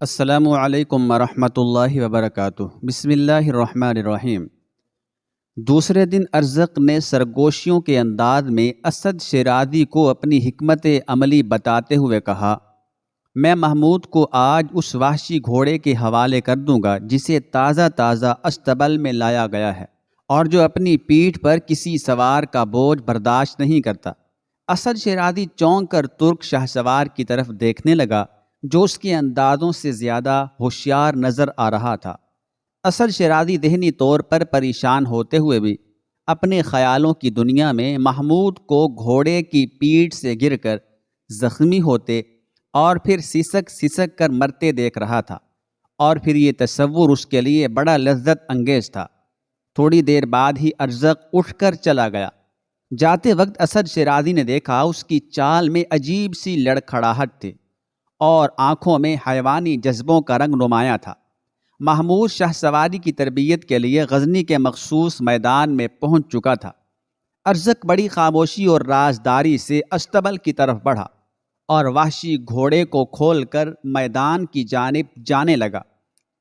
السلام علیکم ورحمۃ اللہ وبرکاتہ۔ بسم اللہ الرحمن الرحیم۔ دوسرے دن ارزق نے سرگوشیوں کے انداز میں اسد شیرازی کو اپنی حکمت عملی بتاتے ہوئے کہا، میں محمود کو آج اس وحشی گھوڑے کے حوالے کر دوں گا جسے تازہ تازہ استبل میں لایا گیا ہے اور جو اپنی پیٹھ پر کسی سوار کا بوجھ برداشت نہیں کرتا۔ اسد شیرازی چونک کر ترک شاہ سوار کی طرف دیکھنے لگا جو اس کے اندازوں سے زیادہ ہوشیار نظر آ رہا تھا۔ اسد شیرازی ذہنی طور پر پریشان ہوتے ہوئے بھی اپنے خیالوں کی دنیا میں محمود کو گھوڑے کی پیٹھ سے گر کر زخمی ہوتے اور پھر سسک سسک کر مرتے دیکھ رہا تھا، اور پھر یہ تصور اس کے لیے بڑا لذت انگیز تھا۔ تھوڑی دیر بعد ہی ارزق اٹھ کر چلا گیا۔ جاتے وقت اسد شیرازی نے دیکھا اس کی چال میں عجیب سی لڑکھڑاہٹ تھی اور آنکھوں میں حیوانی جذبوں کا رنگ نمایاں تھا۔ محمود شاہ سواری کی تربیت کے لیے غزنی کے مخصوص میدان میں پہنچ چکا تھا۔ ارزق بڑی خاموشی اور رازداری سے استبل کی طرف بڑھا اور وحشی گھوڑے کو کھول کر میدان کی جانب جانے لگا۔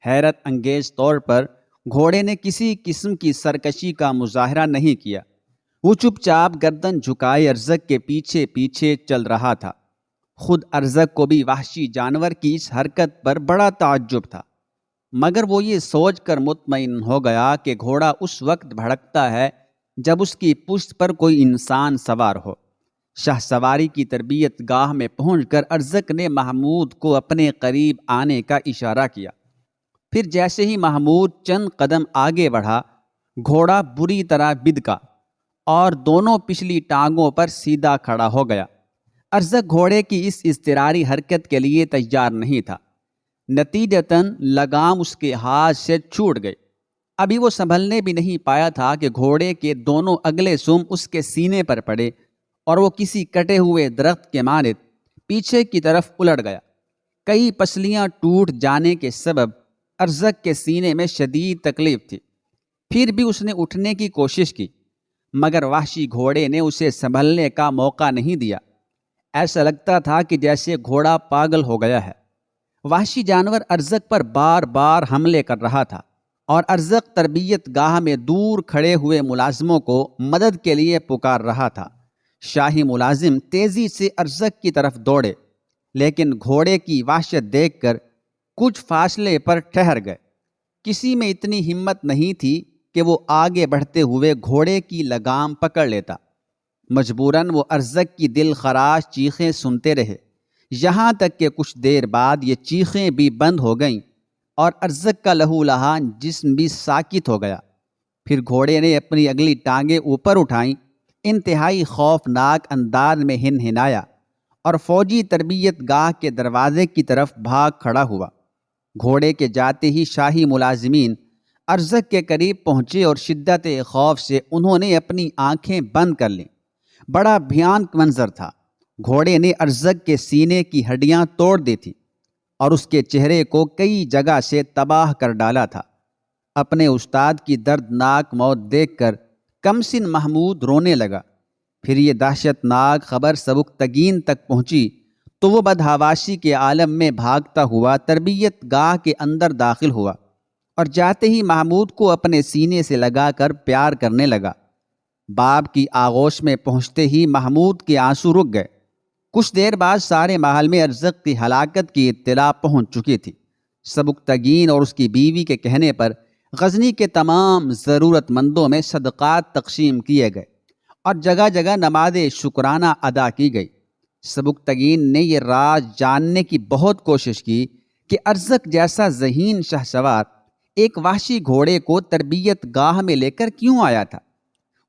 حیرت انگیز طور پر گھوڑے نے کسی قسم کی سرکشی کا مظاہرہ نہیں کیا، وہ چپ چاپ گردن جھکائے ارزق کے پیچھے پیچھے چل رہا تھا۔ خود ارزق کو بھی وحشی جانور کی اس حرکت پر بڑا تعجب تھا، مگر وہ یہ سوچ کر مطمئن ہو گیا کہ گھوڑا اس وقت بھڑکتا ہے جب اس کی پشت پر کوئی انسان سوار ہو۔ شاہ سواری کی تربیت گاہ میں پہنچ کر ارزق نے محمود کو اپنے قریب آنے کا اشارہ کیا۔ پھر جیسے ہی محمود چند قدم آگے بڑھا، گھوڑا بری طرح بدکا اور دونوں پچھلی ٹانگوں پر سیدھا کھڑا ہو گیا۔ ارزق گھوڑے کی اس اضطراری حرکت کے لیے تیار نہیں تھا، نتیجتاً لگام اس کے ہاتھ سے چھوٹ گئی۔ ابھی وہ سنبھلنے بھی نہیں پایا تھا کہ گھوڑے کے دونوں اگلے سم اس کے سینے پر پڑے اور وہ کسی کٹے ہوئے درخت کے مانند پیچھے کی طرف الٹ گیا۔ کئی پسلیاں ٹوٹ جانے کے سبب ارزق کے سینے میں شدید تکلیف تھی، پھر بھی اس نے اٹھنے کی کوشش کی، مگر وحشی گھوڑے نے اسے سنبھلنے کا موقع نہیں دیا۔ ایسا لگتا تھا کہ جیسے گھوڑا پاگل ہو گیا ہے۔ وحشی جانور ارزق پر بار بار حملے کر رہا تھا اور ارزق تربیت گاہ میں دور کھڑے ہوئے ملازموں کو مدد کے لیے پکار رہا تھا۔ شاہی ملازم تیزی سے ارزق کی طرف دوڑے، لیکن گھوڑے کی وحشت دیکھ کر کچھ فاصلے پر ٹھہر گئے۔ کسی میں اتنی ہمت نہیں تھی کہ وہ آگے بڑھتے ہوئے گھوڑے کی لگام پکڑ لیتا۔ مجبوراً وہ ارزق کی دل خراش چیخیں سنتے رہے، یہاں تک کہ کچھ دیر بعد یہ چیخیں بھی بند ہو گئیں اور ارزق کا لہو لہان جسم بھی ساکت ہو گیا۔ پھر گھوڑے نے اپنی اگلی ٹانگیں اوپر اٹھائیں، انتہائی خوفناک انداز میں ہنہنایا اور فوجی تربیت گاہ کے دروازے کی طرف بھاگ کھڑا ہوا۔ گھوڑے کے جاتے ہی شاہی ملازمین ارزق کے قریب پہنچے اور شدت خوف سے انہوں نے اپنی آنکھیں بند کر لیں۔ بڑا بھیانک منظر تھا۔ گھوڑے نے ارزق کے سینے کی ہڈیاں توڑ دی تھیں اور اس کے چہرے کو کئی جگہ سے تباہ کر ڈالا تھا۔ اپنے استاد کی دردناک موت دیکھ کر کمسن محمود رونے لگا۔ پھر یہ دہشت ناک خبر سبکتگین تک پہنچی تو وہ بدحواشی کے عالم میں بھاگتا ہوا تربیت گاہ کے اندر داخل ہوا اور جاتے ہی محمود کو اپنے سینے سے لگا کر پیار کرنے لگا۔ باپ کی آغوش میں پہنچتے ہی محمود کے آنسو رک گئے۔ کچھ دیر بعد سارے محل میں ارزق کی ہلاکت کی اطلاع پہنچ چکی تھی۔ سبکتگین اور اس کی بیوی کے کہنے پر غزنی کے تمام ضرورت مندوں میں صدقات تقسیم کیے گئے اور جگہ جگہ نماز شکرانہ ادا کی گئی۔ سبکتگین نے یہ راز جاننے کی بہت کوشش کی کہ ارزق جیسا ذہین شاہ سوار ایک وحشی گھوڑے کو تربیت گاہ میں لے کر کیوں آیا تھا۔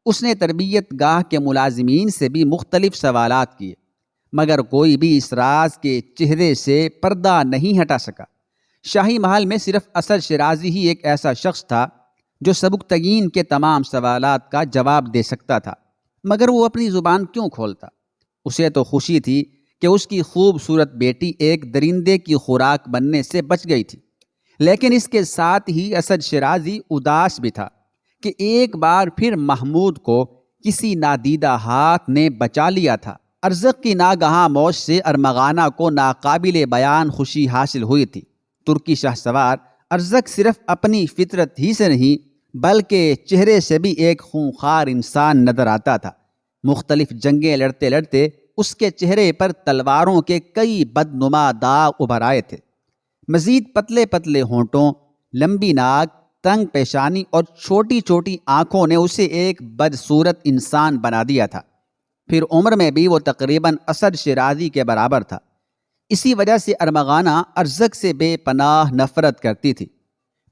اس نے تربیت گاہ کے ملازمین سے بھی مختلف سوالات کیے، مگر کوئی بھی اس راز کے چہرے سے پردہ نہیں ہٹا سکا۔ شاہی محل میں صرف اسد شیرازی ہی ایک ایسا شخص تھا جو سبکتگین کے تمام سوالات کا جواب دے سکتا تھا، مگر وہ اپنی زبان کیوں کھولتا؟ اسے تو خوشی تھی کہ اس کی خوبصورت بیٹی ایک درندے کی خوراک بننے سے بچ گئی تھی، لیکن اس کے ساتھ ہی اسد شیرازی اداس بھی تھا کہ ایک بار پھر محمود کو کسی نادیدہ ہاتھ نے بچا لیا تھا۔ ارزق کی ناگہاں موت سے ارمغانہ کو ناقابل بیان خوشی حاصل ہوئی تھی۔ ترکی شاہ سوار ارزق صرف اپنی فطرت ہی سے نہیں بلکہ چہرے سے بھی ایک خونخوار انسان نظر آتا تھا۔ مختلف جنگیں لڑتے لڑتے اس کے چہرے پر تلواروں کے کئی بدنما داغ ابھر آئے تھے۔ مزید پتلے پتلے ہونٹوں، لمبی ناک، تنگ پیشانی اور چھوٹی چھوٹی آنکھوں نے اسے ایک بدصورت انسان بنا دیا تھا۔ پھر عمر میں بھی وہ تقریباً اسد شیرازی کے برابر تھا۔ اسی وجہ سے ارمغانہ ارزق سے بے پناہ نفرت کرتی تھی،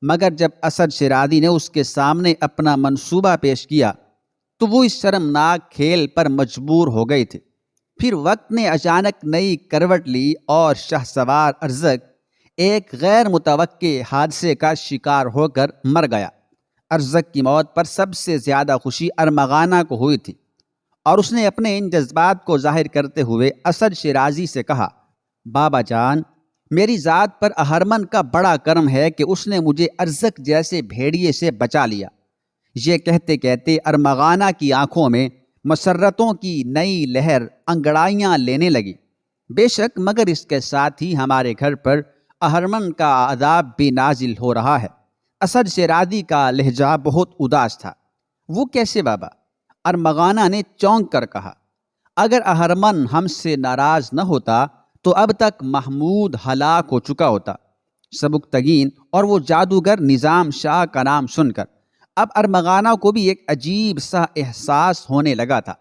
مگر جب اسد شیرازی نے اس کے سامنے اپنا منصوبہ پیش کیا تو وہ اس شرمناک کھیل پر مجبور ہو گئی تھی۔ پھر وقت نے اچانک نئی کروٹ لی اور شاہ سوار ارزق ایک غیر متوقع حادثے کا شکار ہو کر مر گیا۔ ارزق کی موت پر سب سے زیادہ خوشی ارمغانہ کو ہوئی تھی، اور اس نے اپنے ان جذبات کو ظاہر کرتے ہوئے اسد شیرازی سے کہا، بابا جان، میری ذات پر اہرمن کا بڑا کرم ہے کہ اس نے مجھے ارزق جیسے بھیڑیے سے بچا لیا۔ یہ کہتے کہتے ارمغانہ کی آنکھوں میں مسرتوں کی نئی لہر انگڑائیاں لینے لگی۔ بے شک مگر اس کے ساتھ ہی ہمارے گھر پر اہرمن کا عذاب بھی نازل ہو رہا ہے۔ اسد شیرازی کا لہجہ بہت اداس تھا۔ وہ کیسے بابا؟ ارمغانہ نے چونک کر کہا، اگر اہرمن ہم سے ناراض نہ ہوتا تو اب تک محمود ہلاک ہو چکا ہوتا۔ سبکتگین اور وہ جادوگر نظام شاہ کا نام سن کر اب ارمغانہ کو بھی ایک عجیب سا احساس ہونے لگا تھا۔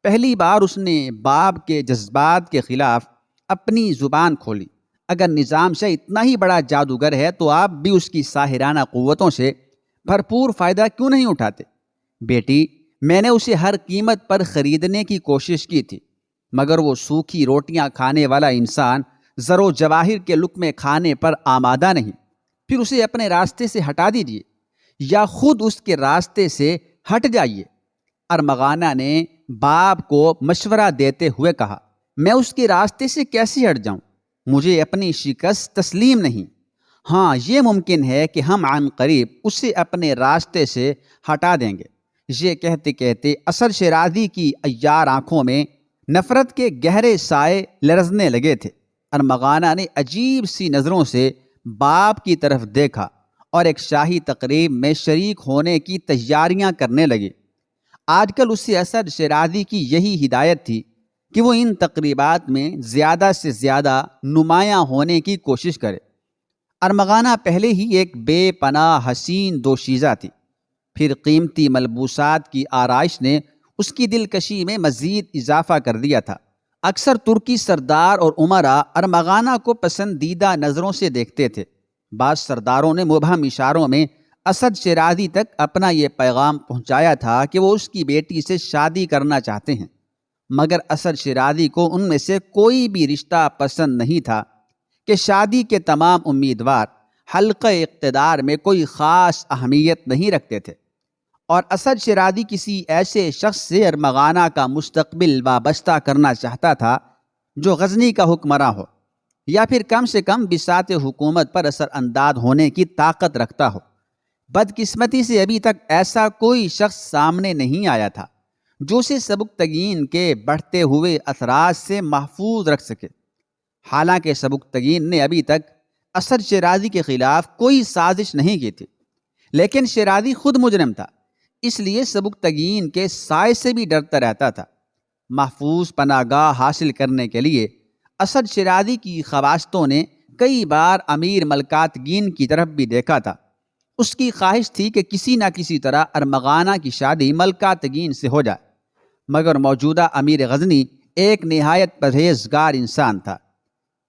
پہلی بار اس نے باپ کے جذبات کے خلاف اپنی زبان کھولی۔ اگر نظام شاہ اتنا ہی بڑا جادوگر ہے تو آپ بھی اس کی ساحرانہ قوتوں سے بھرپور فائدہ کیوں نہیں اٹھاتے؟ بیٹی، میں نے اسے ہر قیمت پر خریدنے کی کوشش کی تھی، مگر وہ سوکھی روٹیاں کھانے والا انسان زر و جواہر کے لقمے کھانے پر آمادہ نہیں۔ پھر اسے اپنے راستے سے ہٹا دیجیے یا خود اس کے راستے سے ہٹ جائیے۔ ارمغانہ نے باپ کو مشورہ دیتے ہوئے کہا، میں اس کے راستے سے کیسے ہٹ جاؤں؟ مجھے اپنی شکست تسلیم نہیں۔ ہاں، یہ ممکن ہے کہ ہم عن قریب اسے اپنے راستے سے ہٹا دیں گے۔ یہ کہتے کہتے اسد شیرازی کی عیار آنکھوں میں نفرت کے گہرے سائے لرزنے لگے تھے۔ ارمغانہ نے عجیب سی نظروں سے باپ کی طرف دیکھا اور ایک شاہی تقریب میں شریک ہونے کی تیاریاں کرنے لگی۔ آج کل اسے اسد شیرازی کی یہی ہدایت تھی کہ وہ ان تقریبات میں زیادہ سے زیادہ نمایاں ہونے کی کوشش کرے۔ ارمغانہ پہلے ہی ایک بے پناہ حسین دوشیزہ تھی، پھر قیمتی ملبوسات کی آرائش نے اس کی دلکشی میں مزید اضافہ کر دیا تھا۔ اکثر ترکی سردار اور امراء ارمغانہ کو پسندیدہ نظروں سے دیکھتے تھے۔ بعض سرداروں نے مبہم اشاروں میں اسد شیرازی تک اپنا یہ پیغام پہنچایا تھا کہ وہ اس کی بیٹی سے شادی کرنا چاہتے ہیں، مگر اسد شیرازی کو ان میں سے کوئی بھی رشتہ پسند نہیں تھا کہ شادی کے تمام امیدوار حلقہ اقتدار میں کوئی خاص اہمیت نہیں رکھتے تھے، اور اسد شیرازی کسی ایسے شخص سے ارمغانہ کا مستقبل وابستہ کرنا چاہتا تھا جو غزنی کا حکمراں ہو، یا پھر کم سے کم بساط حکومت پر اثر انداز ہونے کی طاقت رکھتا ہو۔ بدقسمتی سے ابھی تک ایسا کوئی شخص سامنے نہیں آیا تھا جو اسے سبکتگین کے بڑھتے ہوئے اثرات سے محفوظ رکھ سکے۔ حالانکہ سبکتگین نے ابھی تک اسد شیرازی کے خلاف کوئی سازش نہیں کی تھی، لیکن شیرازی خود مجرم تھا، اس لیے سبکتگین کے سائے سے بھی ڈرتا رہتا تھا۔ محفوظ پناہ گاہ حاصل کرنے کے لیے اسد شیرازی کی خواستوں نے کئی بار امیر ملکاتگین کی طرف بھی دیکھا تھا۔ اس کی خواہش تھی کہ کسی نہ کسی طرح ارمغانہ کی شادی ملکاتگین سے ہو جائے، مگر موجودہ امیر غزنی ایک نہایت پرہیزگار انسان تھا،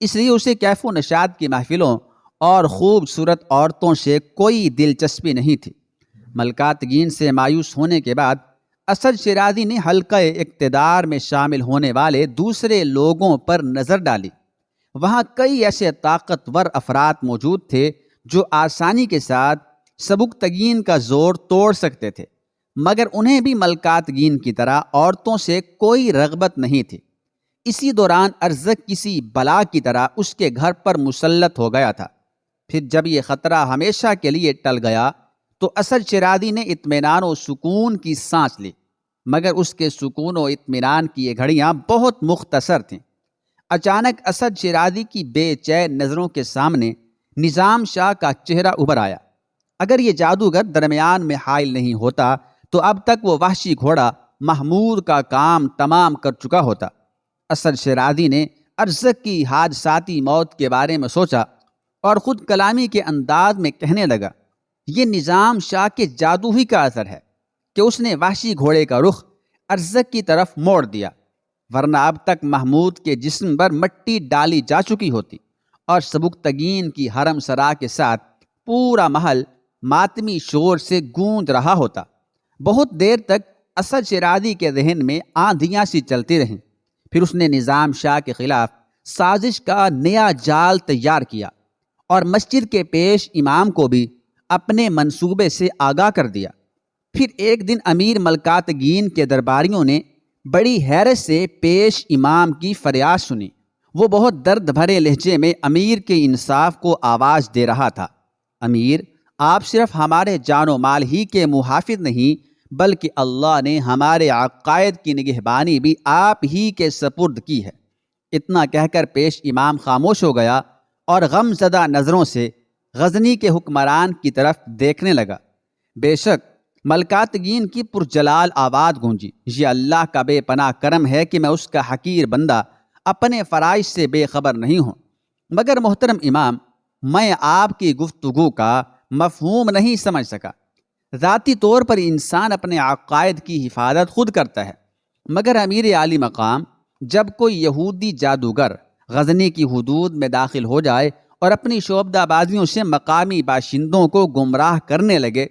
اس لیے اسے کیف و نشاط کی محفلوں اور خوبصورت عورتوں سے کوئی دلچسپی نہیں تھی۔ ملکاتگین سے مایوس ہونے کے بعد اسد شیرازی نے حلقہ اقتدار میں شامل ہونے والے دوسرے لوگوں پر نظر ڈالی۔ وہاں کئی ایسے طاقتور افراد موجود تھے جو آسانی کے ساتھ سبکتگین کا زور توڑ سکتے تھے، مگر انہیں بھی ملکاتگین کی طرح عورتوں سے کوئی رغبت نہیں تھی۔ اسی دوران ارزق کسی بلا کی طرح اس کے گھر پر مسلط ہو گیا تھا۔ پھر جب یہ خطرہ ہمیشہ کے لیے ٹل گیا تو اسد شیرازی نے اطمینان و سکون کی سانس لی، مگر اس کے سکون و اطمینان کی یہ گھڑیاں بہت مختصر تھیں۔ اچانک اسد شیرازی کی بے چین نظروں کے سامنے نظام شاہ کا چہرہ ابھر آیا۔ اگر یہ جادوگر درمیان میں حائل نہیں ہوتا تو اب تک وہ وحشی گھوڑا محمود کا کام تمام کر چکا ہوتا۔ اسد شیرازی نے ارزق کی حادثاتی موت کے بارے میں سوچا اور خود کلامی کے انداز میں کہنے لگا، یہ نظام شاہ کے جادو ہی کا اثر ہے کہ اس نے وحشی گھوڑے کا رخ ارزق کی طرف موڑ دیا، ورنہ اب تک محمود کے جسم پر مٹی ڈالی جا چکی ہوتی اور سبکتگین کی حرم سرا کے ساتھ پورا محل ماتمی شور سے گونج رہا ہوتا۔ بہت دیر تک اسد شیرازی کے ذہن میں آندھیاں سی چلتی رہیں، پھر اس نے نظام شاہ کے خلاف سازش کا نیا جال تیار کیا اور مسجد کے پیش امام کو بھی اپنے منصوبے سے آگاہ کر دیا۔ پھر ایک دن امیر ملکاتگین کے درباریوں نے بڑی حیرت سے پیش امام کی فریاد سنی۔ وہ بہت درد بھرے لہجے میں امیر کے انصاف کو آواز دے رہا تھا، امیر، آپ صرف ہمارے جان و مال ہی کے محافظ نہیں بلکہ اللہ نے ہمارے عقائد کی نگہبانی بھی آپ ہی کے سپرد کی ہے۔ اتنا کہہ کر پیش امام خاموش ہو گیا اور غم زدہ نظروں سے غزنی کے حکمران کی طرف دیکھنے لگا۔ بے شک ملکاتگین کی پرجلال آواز گونجی، یہ اللہ کا بے پناہ کرم ہے کہ میں اس کا حقیر بندہ اپنے فرائض سے بے خبر نہیں ہوں، مگر محترم امام، میں آپ کی گفتگو کا مفہوم نہیں سمجھ سکا۔ ذاتی طور پر انسان اپنے عقائد کی حفاظت خود کرتا ہے، مگر امیر عالی مقام، جب کوئی یہودی جادوگر غزنی کی حدود میں داخل ہو جائے اور اپنی شعبدہ بازیوں سے مقامی باشندوں کو گمراہ کرنے لگے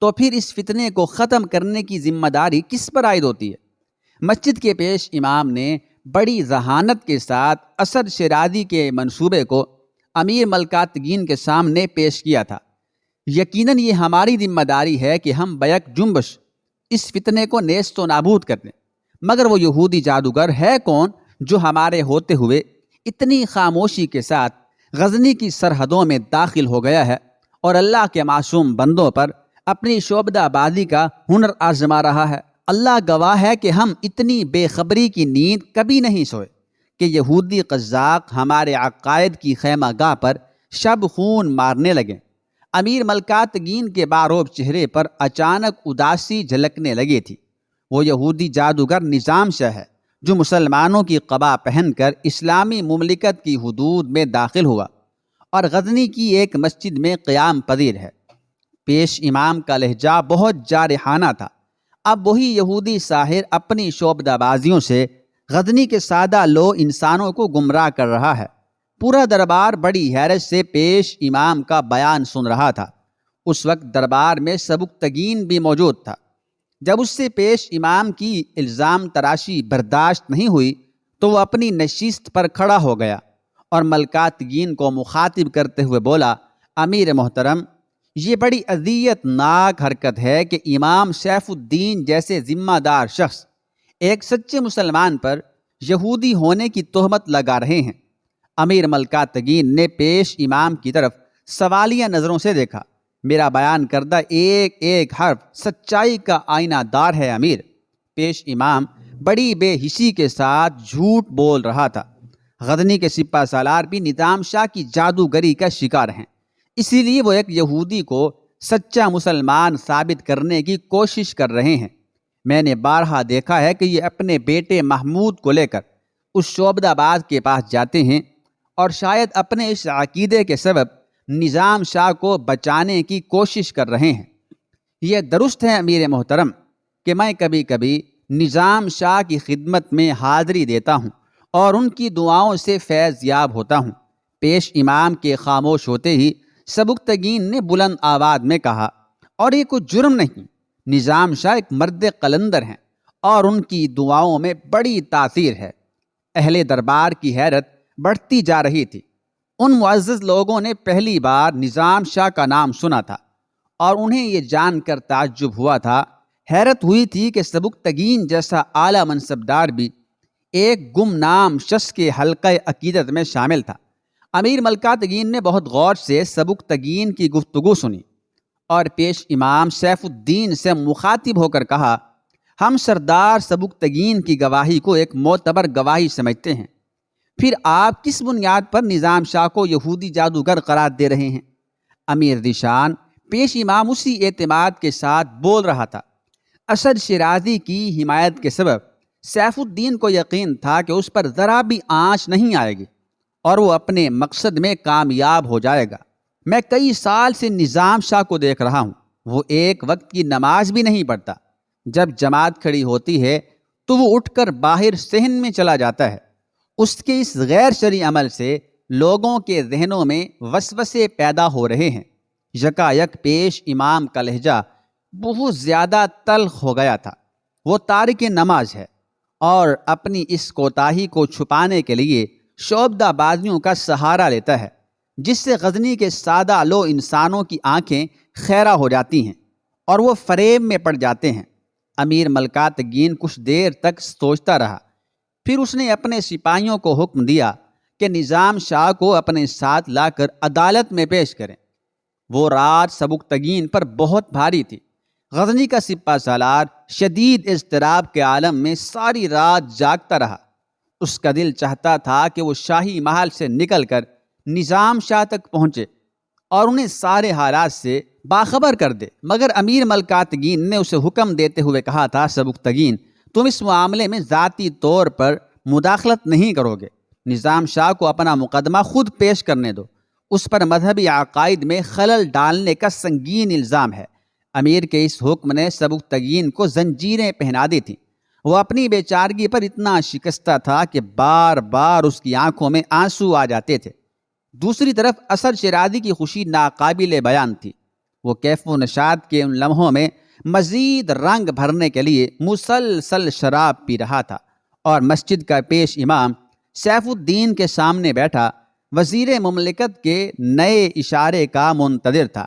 تو پھر اس فتنے کو ختم کرنے کی ذمہ داری کس پر عائد ہوتی ہے؟ مسجد کے پیش امام نے بڑی ذہانت کے ساتھ اسد شیرازی کے منصوبے کو امیر ملکاتگین کے سامنے پیش کیا تھا۔ یقیناً یہ ہماری ذمہ داری ہے کہ ہم بیک جنبش اس فتنے کو نیست و نابود کر دیں، مگر وہ یہودی جادوگر ہے کون جو ہمارے ہوتے ہوئے اتنی خاموشی کے ساتھ غزنی کی سرحدوں میں داخل ہو گیا ہے اور اللہ کے معصوم بندوں پر اپنی شعبدہ بازی کا ہنر آزما رہا ہے؟ اللہ گواہ ہے کہ ہم اتنی بے خبری کی نیند کبھی نہیں سوئے کہ یہودی قزاق ہمارے عقائد کی خیمہ گاہ پر شب خون مارنے لگے۔ امیر ملکاتگین کے باروب چہرے پر اچانک اداسی جھلکنے لگی تھی۔ وہ یہودی جادوگر نظام شاہ ہے جو مسلمانوں کی قبا پہن کر اسلامی مملکت کی حدود میں داخل ہوا اور غزنی کی ایک مسجد میں قیام پذیر ہے۔ پیش امام کا لہجہ بہت جارحانہ تھا۔ اب وہی یہودی ساحر اپنی شعبدہ بازیوں سے غزنی کے سادہ لو انسانوں کو گمراہ کر رہا ہے۔ پورا دربار بڑی حیرت سے پیش امام کا بیان سن رہا تھا۔ اس وقت دربار میں سبکتگین بھی موجود تھا۔ جب اس سے پیش امام کی الزام تراشی برداشت نہیں ہوئی تو وہ اپنی نشست پر کھڑا ہو گیا اور ملکاتگین کو مخاطب کرتے ہوئے بولا، امیر محترم، یہ بڑی اذیت ناک حرکت ہے کہ امام سیف الدین جیسے ذمہ دار شخص ایک سچے مسلمان پر یہودی ہونے کی تہمت لگا رہے ہیں۔ امیر ملکاتگین نے پیش امام کی طرف سوالیہ نظروں سے دیکھا۔ میرا بیان کردہ ایک ایک حرف سچائی کا آئینہ دار ہے امیر۔ پیش امام بڑی بے حسی کے ساتھ جھوٹ بول رہا تھا۔ غزنی کے سپہ سالار بھی نظام شاہ کی جادوگری کا شکار ہیں، اسی لیے وہ ایک یہودی کو سچا مسلمان ثابت کرنے کی کوشش کر رہے ہیں۔ میں نے بارہا دیکھا ہے کہ یہ اپنے بیٹے محمود کو لے کر اس شعبدہ باز کے پاس جاتے ہیں اور شاید اپنے اس عقیدے کے سبب نظام شاہ کو بچانے کی کوشش کر رہے ہیں۔ یہ درست ہے امیر محترم کہ میں کبھی کبھی نظام شاہ کی خدمت میں حاضری دیتا ہوں اور ان کی دعاؤں سے فیض یاب ہوتا ہوں۔ پیش امام کے خاموش ہوتے ہی سبکتگین نے بلند آواز میں کہا، اور یہ کوئی جرم نہیں، نظام شاہ ایک مرد قلندر ہیں اور ان کی دعاؤں میں بڑی تاثیر ہے۔ اہل دربار کی حیرت بڑھتی جا رہی تھی۔ ان معزز لوگوں نے پہلی بار نظام شاہ کا نام سنا تھا اور انہیں یہ جان کر تعجب ہوا تھا، حیرت ہوئی تھی کہ سبکتگین جیسا اعلیٰ منصبدار بھی ایک گمنام شخص کے حلقہ عقیدت میں شامل تھا۔ امیر ملکاتگین نے بہت غور سے سبکتگین کی گفتگو سنی اور پیش امام سیف الدین سے مخاطب ہو کر کہا، ہم سردار سبکتگین کی گواہی کو ایک معتبر گواہی سمجھتے ہیں۔ پھر آپ کس بنیاد پر نظام شاہ کو یہودی جادوگر قرار دے رہے ہیں؟ امیر ذیشان پیش امام اسی اعتماد کے ساتھ بول رہا تھا۔ اسد شیرازی کی حمایت کے سبب سیف الدین کو یقین تھا کہ اس پر ذرا بھی آنچ نہیں آئے گی اور وہ اپنے مقصد میں کامیاب ہو جائے گا۔ میں کئی سال سے نظام شاہ کو دیکھ رہا ہوں، وہ ایک وقت کی نماز بھی نہیں پڑھتا۔ جب جماعت کھڑی ہوتی ہے تو وہ اٹھ کر باہر صحن میں چلا جاتا ہے۔ اس کے اس غیر شرعی عمل سے لوگوں کے ذہنوں میں وسوسے پیدا ہو رہے ہیں۔ یکایک پیش امام کا لہجہ بہت زیادہ تلخ ہو گیا تھا۔ وہ تارک نماز ہے اور اپنی اس کوتاہی کو چھپانے کے لیے شعبدہ بازیوں کا سہارا لیتا ہے، جس سے غزنی کے سادہ لو انسانوں کی آنکھیں خیرہ ہو جاتی ہیں اور وہ فریب میں پڑ جاتے ہیں۔ امیر ملکاتگین کچھ دیر تک سوچتا رہا، پھر اس نے اپنے سپاہیوں کو حکم دیا کہ نظام شاہ کو اپنے ساتھ لا کر عدالت میں پیش کریں۔ وہ رات سبکتگین پر بہت بھاری تھی۔ غزنی کا سپہ سالار شدید اضطراب کے عالم میں ساری رات جاگتا رہا۔ اس کا دل چاہتا تھا کہ وہ شاہی محل سے نکل کر نظام شاہ تک پہنچے اور انہیں سارے حالات سے باخبر کر دے، مگر امیر ملکاتگین نے اسے حکم دیتے ہوئے کہا تھا، سبکتگین تم اس معاملے میں ذاتی طور پر مداخلت نہیں کرو گے۔ نظام شاہ کو اپنا مقدمہ خود پیش کرنے دو، اس پر مذہبی عقائد میں خلل ڈالنے کا سنگین الزام ہے۔ امیر کے اس حکم نے سبکتگین کو زنجیریں پہنا دی تھیں۔ وہ اپنی بیچارگی پر اتنا شکستہ تھا کہ بار بار اس کی آنکھوں میں آنسو آ جاتے تھے۔ دوسری طرف اسد شیرازی کی خوشی ناقابل بیان تھی۔ وہ کیف و نشاط کے ان لمحوں میں مزید رنگ بھرنے کے لیے مسلسل شراب پی رہا تھا اور مسجد کا پیش امام سیف الدین کے سامنے بیٹھا وزیر مملکت کے نئے اشارے کا منتظر تھا،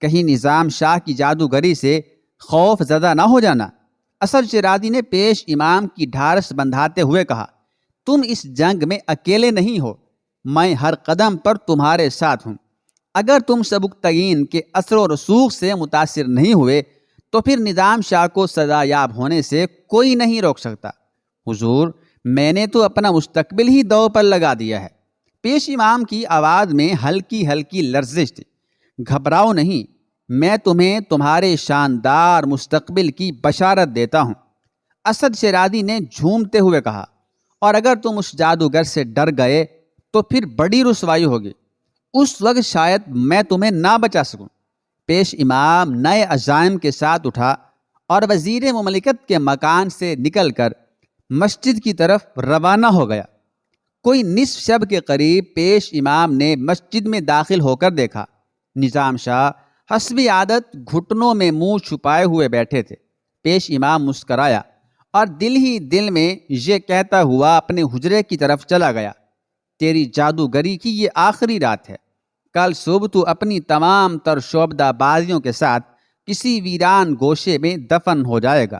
کہیں نظام شاہ کی جادوگری سے خوف زدہ نہ ہو جانا۔ اسد شیرازی نے پیش امام کی ڈھارس بندھاتے ہوئے کہا، تم اس جنگ میں اکیلے نہیں ہو، میں ہر قدم پر تمہارے ساتھ ہوں۔ اگر تم سبکتگین کے اثر و رسوخ سے متاثر نہیں ہوئے تو پھر نظام شاہ کو سزا یاب ہونے سے کوئی نہیں روک سکتا۔ حضور، میں نے تو اپنا مستقبل ہی دو پر لگا دیا ہے۔ پیش امام کی آواز میں ہلکی ہلکی لرزش تھی۔ گھبراؤ نہیں، میں تمہیں تمہارے شاندار مستقبل کی بشارت دیتا ہوں، اسد شیرازی نے جھومتے ہوئے کہا، اور اگر تم اس جادوگر سے ڈر گئے تو پھر بڑی رسوائی ہوگی۔ اس وقت شاید میں تمہیں نہ بچا سکوں۔ پیش امام نئے عزائم کے ساتھ اٹھا اور وزیر مملکت کے مکان سے نکل کر مسجد کی طرف روانہ ہو گیا۔ کوئی نصف شب کے قریب پیش امام نے مسجد میں داخل ہو کر دیکھا، نظام شاہ حسب عادت گھٹنوں میں منہ چھپائے ہوئے بیٹھے تھے۔ پیش امام مسکرایا اور دل ہی دل میں یہ کہتا ہوا اپنے حجرے کی طرف چلا گیا، تیری جادوگری کی یہ آخری رات ہے، کل صبح تو اپنی تمام تر شعبدہ بازیوں کے ساتھ کسی ویران گوشے میں دفن ہو جائے گا۔